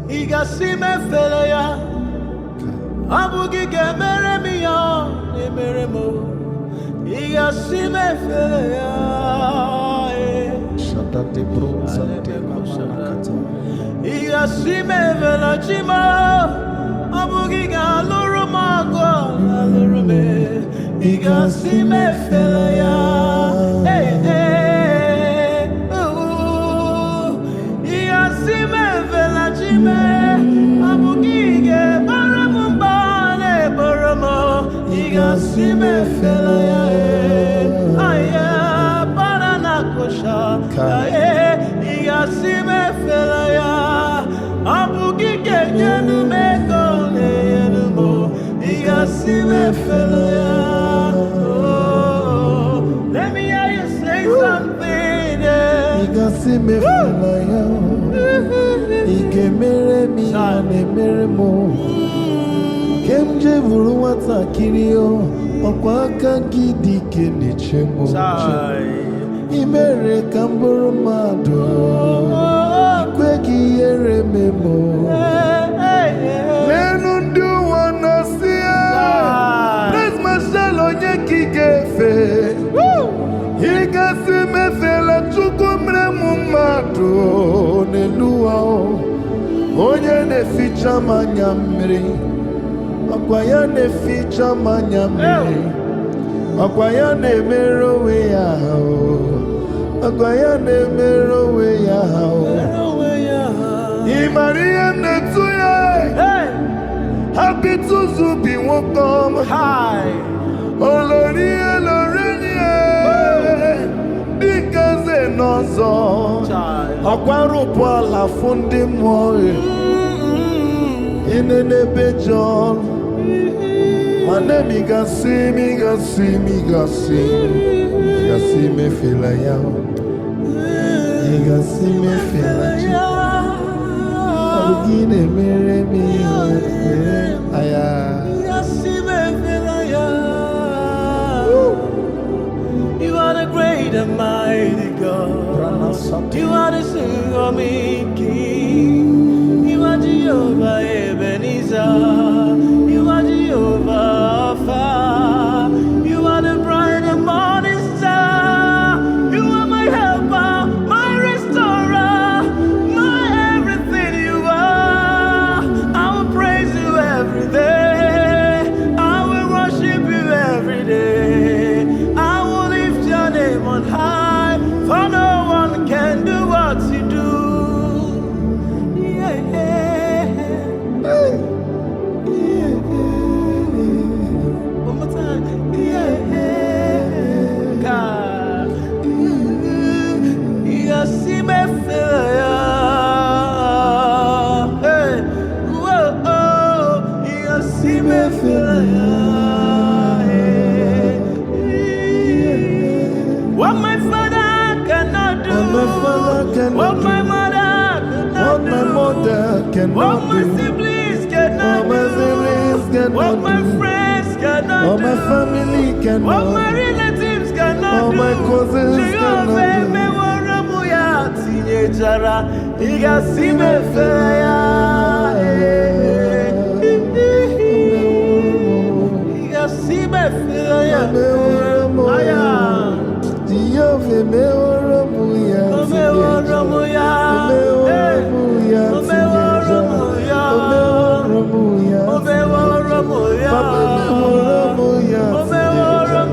Igasime felaya Abugi gemere miya Nemere mo Igasime felaya Shadate bro zante mamanakata. Igasime velachima Abugi galoro magwa Galoro me Igasime felaya Igasime velachime Abugige baramumbane baramo Igasime felaya Aya baranakosha Igasime felaya Abugige yenume kone yenumo Igasime felaya Let me hear you say something Igasime felaya Igemere mi anemere mo Kemje vuru wata kirio Okwa aka gidi keniche mo Imere kamburu mado Ikwe giyere memo Lenu ndu wana siya Praise Marshall onye kigefe Igasime fela chukumre mumado Neluwa Onye neficha manyamri Akwa ya neficha manyamri Akwa ya nemero we ya Akwa ya nemero we ya Imaria netuye Happy to zubi wokom Olori elorenie Dikaze nozo Akwa rupo ala fundi moe Inene bejon Mane gasi me fila ya Gasi me fila ya Abugine mere mi aya Gasi me fila ya You are the great and mighty God You are the Son of me King You are Jehovah Ebenezer You are Jehovah Alpha You are the bright and morning star You are my helper, my restorer My everything you are I will praise you every day I will worship you every day I will lift your name on high For no one can do what you do What my father cannot do, what my mother cannot do, what my siblings cannot do, what my friends cannot do, what my family cannot what my relatives cannot all do, my cousins cannot do. Igasime felaya Igasime felaya Aya Diove me oromuya Omeoromuya Omeoromuya Omeoromuya Omeoromuya Omeoromuya Omeoromuya Omeoromuya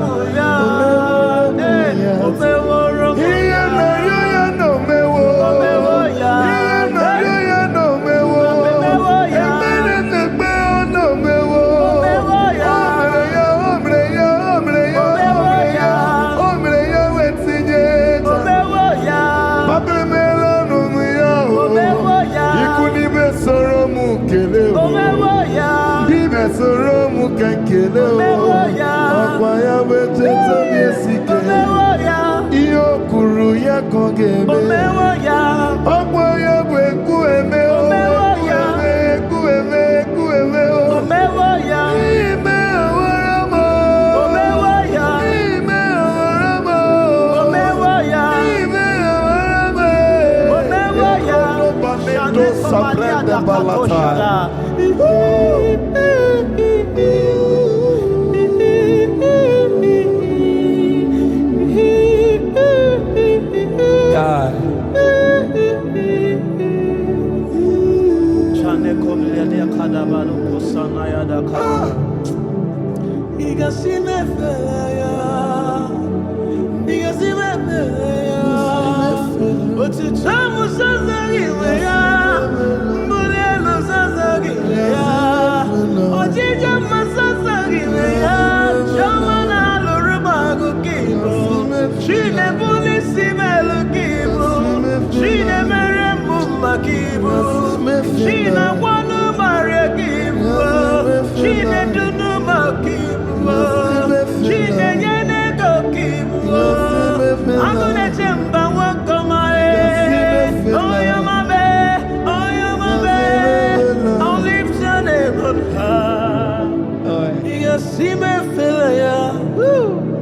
sabrende balata. God. See me feel ya.